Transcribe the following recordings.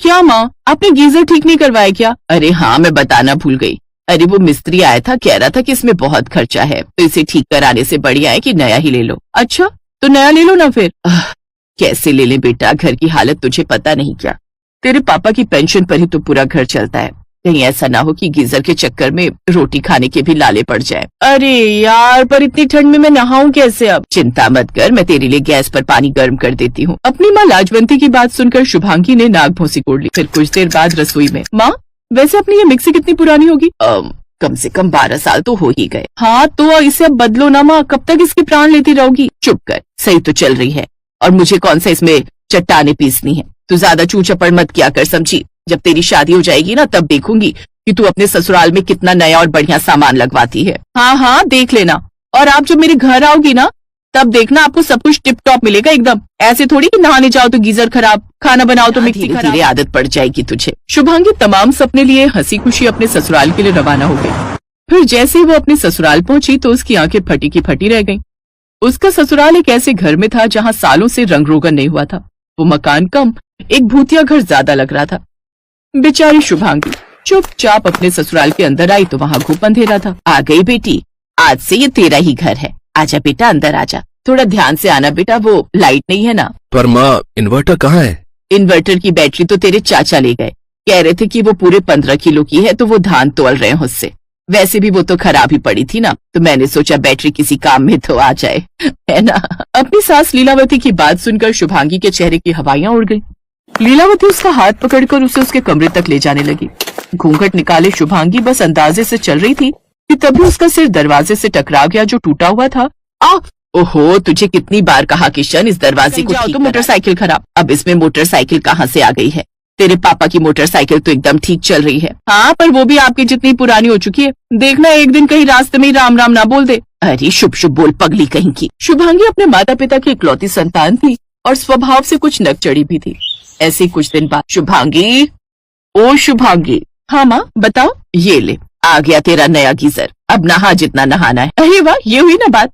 क्या माँ, आपने गीजर ठीक नहीं करवाया क्या? अरे हाँ, मैं बताना भूल गई। अरे वो मिस्त्री आया था, कह रहा था कि इसमें बहुत खर्चा है, तो इसे ठीक कराने से बढ़िया है कि नया ही ले लो। अच्छा, तो नया ले लो ना फिर। कैसे ले लें बेटा, घर की हालत तुझे पता नहीं क्या। तेरे पापा की पेंशन पर ही तो पूरा घर चलता है। कहीं ऐसा ना हो कि गीजर के चक्कर में रोटी खाने के भी लाले पड़ जाए। अरे यार, पर इतनी ठंड में मैं नहाऊं कैसे अब? चिंता मत कर, मैं तेरे लिए गैस पर पानी गर्म कर देती हूँ। अपनी माँ लाजवंती की बात सुनकर शुभांगी ने नाक भौंसी कोड़ ली। फिर कुछ देर बाद रसोई में, माँ वैसे अपनी ये मिक्सी कितनी पुरानी होगी? कम से कम 12 साल तो हो ही गए। हाँ तो इसे अब बदलो ना माँ, कब तक इसके प्राण लेती रहोगी? चुप कर, सही तो चल रही है, और मुझे कौन सा इसमें चट्टाने पीसनी है। तू ज्यादा चू चपड़ मत किया कर, समझी? जब तेरी शादी हो जाएगी ना, तब देखूंगी कि तू अपने ससुराल में कितना नया और बढ़िया सामान लगवाती है। हाँ हाँ, देख लेना। और आप जब मेरे घर आओगी ना, तब देखना आपको सब कुछ टिप टॉप मिलेगा एकदम। ऐसे थोड़ी कि नहाने जाओ तो गीजर खराब, खाना बनाओ तो मिक्सी खराब। धीरे आदत पड़ जाएगी तुझे। शुभांगी तमाम सपने लिए हंसी खुशी अपने ससुराल के लिए रवाना हो गई। फिर जैसे ही वो अपने ससुराल पहुंची तो उसकी आंखें फटी की फटी रह गईं। उसका ससुराल एक ऐसे घर में था जहाँ सालों से रंग रोगन नहीं हुआ था। वो मकान कम, एक भूतिया घर ज्यादा लग रहा था। बेचारी शुभांगी चुपचाप अपने ससुराल के अंदर आई तो वहाँ घुप अंधेरा था। आ गई बेटी, आज से ये तेरा ही घर है। आजा बेटा, अंदर आजा। थोड़ा ध्यान से आना बेटा, वो लाइट नहीं है ना। पर माँ, इन्वर्टर कहाँ है? इन्वर्टर की बैटरी तो तेरे चाचा ले गए। कह रहे थे कि वो पूरे 15 किलो की है, तो वो धान तोल रहे हैं उससे। वैसे भी वो तो खराब ही पड़ी थी ना, तो मैंने सोचा बैटरी किसी काम में तो आ जाए, है ना। अपनी सास लीलावती की बात सुनकर शुभांगी के चेहरे की हवाइयां उड़ गईं। लीलावती उसका हाथ पकड़कर उसे उसके कमरे तक ले जाने लगी। घूंघट निकाले शुभांगी बस अंदाजे से चल रही थी कि तभी उसका सिर दरवाजे से टकरा गया जो टूटा हुआ था। ओहो, तुझे कितनी बार कहा किशन, इस दरवाजे को ठीक तो मोटरसाइकिल खराब। अब इसमें मोटरसाइकिल कहाँ से आ गई है? तेरे पापा की मोटरसाइकिल तो एकदम ठीक चल रही है। हाँ, पर वो भी आपकी जितनी पुरानी हो चुकी है। देखना एक दिन कहीं रास्ते में ही राम राम ना बोल दे। अरे शुभ शुभ बोल, पगली कहीं की। शुभांगी अपने माता पिता की इकलौती संतान थी और स्वभाव से कुछ नकचड़ी भी थी। ऐसे कुछ दिन बाद, शुभांगी, ओ शुभांगी। हाँ माँ, बताओ। ये ले, आ गया तेरा नया गीजर। अब नहा जितना नहाना है। अरे वाह, ये हुई ना बात।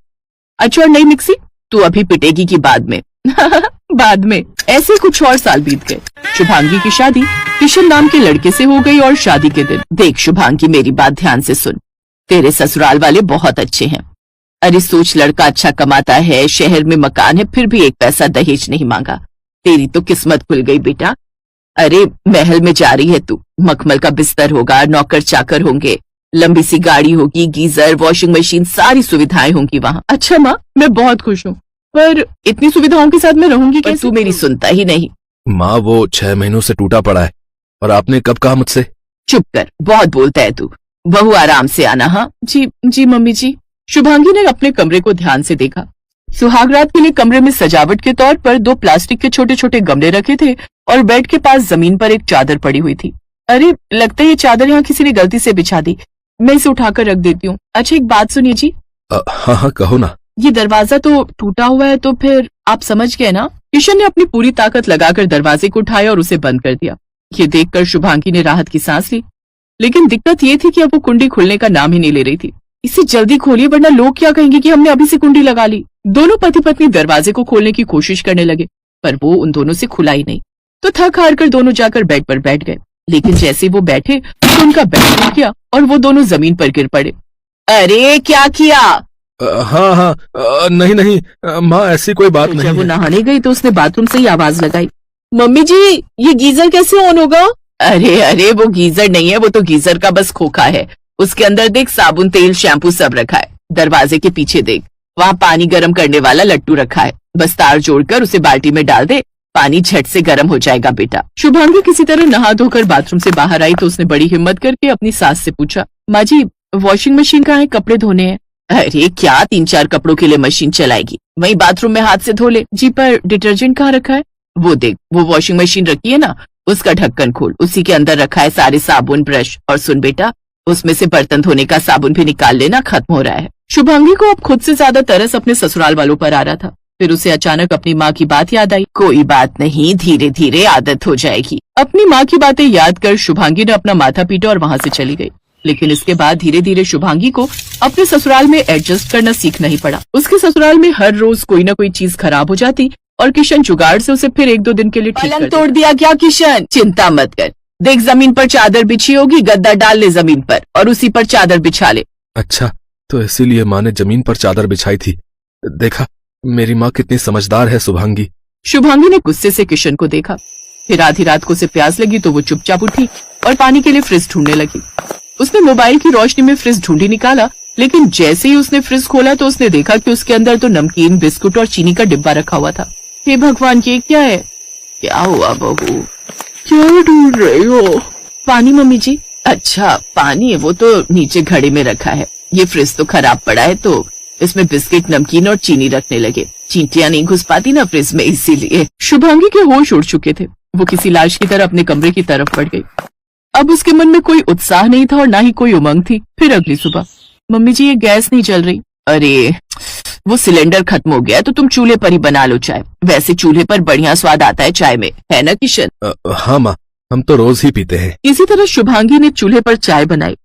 अच्छा, और नई मिक्सी? तू अभी पिटेगी की बाद में? बाद में। ऐसे कुछ और साल बीत गए। शुभांगी की शादी किशन नाम के लड़के से हो गई और शादी के दिन, देख शुभांगी, मेरी बात ध्यान से सुन। तेरे ससुराल वाले बहुत अच्छे हैं। अरे सोच, लड़का अच्छा कमाता है, शहर में मकान है, फिर भी एक पैसा दहेज नहीं मांगा। तेरी तो किस्मत खुल गई बेटा। अरे महल में जा रही है तू, मखमल का बिस्तर होगा, नौकर चाकर होंगे, लंबी सी गाड़ी होगी, गीजर, वॉशिंग मशीन, सारी सुविधाएं होंगी वहाँ। अच्छा माँ, मैं बहुत खुश हूँ, पर इतनी सुविधाओं के साथ मैं रहूंगी कैसे? तू मेरी सुनता ही नहीं। माँ, वो 6 महीनों से टूटा पड़ा है, और आपने कब कहा मुझसे? चुप कर, बहुत बोलता है तू। बहू आराम से आना। हाँ जी जी मम्मी जी। शुभांगी ने अपने कमरे को ध्यान से देखा। सुहागरात के लिए कमरे में सजावट के तौर पर 2 प्लास्टिक के छोटे छोटे गमले रखे थे और बेड के पास जमीन पर एक चादर पड़ी हुई थी। अरे लगता है ये चादर यहाँ किसी ने गलती से बिछा दी, मैं इसे उठाकर रख देती हूँ। अच्छा एक बात सुनिए जी। हाँ हाँ, कहो ना। ये दरवाजा तो टूटा हुआ है, तो फिर आप समझ गए ना। किशन ने अपनी पूरी ताकत लगाकर दरवाजे को उठाया और उसे बंद कर दिया। ये देखकर शुभांगी ने राहत की सांस ली, लेकिन दिक्कत ये थी कि अब वो कुंडी खुलने का नाम ही नहीं ले रही थी। इसे जल्दी खोलिए, वरना लोग क्या कहेंगे कि हमने अभी से कुंडी लगा ली। दोनों पति पत्नी दरवाजे को खोलने की कोशिश करने लगे, पर वो उन दोनों से खुला ही नहीं। तो थक हार कर दोनों जाकर बेड पर बैठ गए, लेकिन जैसे वो बैठे तो उनका बेड टूट गया और वो दोनों जमीन पर गिर पड़े। अरे क्या किया? हाँ हाँ, नहीं नहीं माँ, ऐसी कोई बात नहीं। जब वो नहाने गई तो उसने बाथरूम से ही आवाज लगाई, मम्मी जी ये गीजर कैसे ऑन होगा? अरे अरे, वो गीजर नहीं है, वो तो गीजर का बस खोखा है। उसके अंदर देख, साबुन, तेल, शैम्पू सब रखा है। दरवाजे के पीछे देख, वहाँ पानी गर्म करने वाला लट्टू रखा है। बस तार जोड़कर उसे बाल्टी में डाल दे, पानी झट से गर्म हो जाएगा बेटा। शुभांगी किसी तरह नहा धोकर बाथरूम से बाहर आई तो उसने बड़ी हिम्मत करके अपनी सास से पूछा, माँ जी वॉशिंग मशीन कहाँ है, कपड़े धोने हैं। अरे क्या 3-4 कपड़ों के लिए मशीन चलाएगी, वहीं बाथरूम में हाथ से धो ले। जी पर डिटर्जेंट कहाँ रखा है? वो देख, वो वॉशिंग मशीन रखी है ना, उसका ढक्कन खोल, उसी के अंदर रखा है सारे साबुन, ब्रश। और सुन बेटा, उसमें से बर्तन धोने का साबुन भी निकाल लेना, खत्म हो रहा है। शुभांगी को अब खुद से ज्यादा तरस अपने ससुराल वालों पर आ रहा था। फिर उसे अचानक अपनी माँ की बात याद आई। कोई बात नहीं, धीरे धीरे आदत हो जाएगी। अपनी माँ की बातें याद कर शुभांगी ने अपना माथा पीटा और वहाँ से चली गई। लेकिन इसके बाद धीरे धीरे शुभांगी को अपने ससुराल में एडजस्ट करना सीखना ही पड़ा। उसके ससुराल में हर रोज कोई ना कोई चीज खराब हो जाती और किशन जुगाड़ से उसे फिर 1-2 दिन के लिए ठीक कर तोड़ दिया क्या किशन? चिंता मत कर, देख जमीन पर चादर बिछी होगी, गद्दा डाल ले जमीन पर और उसी पर चादर बिछा ले। अच्छा, तो इसीलिए माँ ने जमीन पर चादर बिछाई थी। देखा, मेरी माँ कितनी समझदार है शुभांगी। शुभांगी ने गुस्से से किशन को देखा। फिर आधी रात को उसे प्यास लगी तो वो चुपचाप उठी और पानी के लिए फ्रिज ढूंढने लगी। उसने मोबाइल की रोशनी में फ्रिज ढूंढी निकाला, लेकिन जैसे ही उसने फ्रिज खोला तो उसने देखा कि उसके अंदर तो नमकीन, बिस्कुट और चीनी का डिब्बा रखा हुआ था। हे भगवान, ये क्या है? क्या हुआ बहू, क्या ढूंढ रही हो? पानी मम्मी जी। अच्छा पानी है, वो तो नीचे घड़े में रखा है। ये फ्रिज तो खराब पड़ा है तो इसमें बिस्किट, नमकीन और चीनी रखने लगे। चींटियां नहीं घुस पाती ना फ्रिज में, इसीलिए। शुभांगी के होश उड़ चुके थे। वो किसी लाश की तरह अपने कमरे की तरफ बढ़ गई। अब उसके मन में कोई उत्साह नहीं था और ना ही कोई उमंग थी। फिर अगली सुबह, मम्मी जी ये गैस नहीं चल रही। अरे वो सिलेंडर खत्म हो गया तो तुम चूल्हे पर ही बना लो चाय। वैसे चूल्हे पर बढ़िया स्वाद आता है चाय में, है ना किशन? हाँ माँ, हम तो रोज ही पीते हैं। इसी तरह शुभांगी ने चूल्हे पर चाय बनाई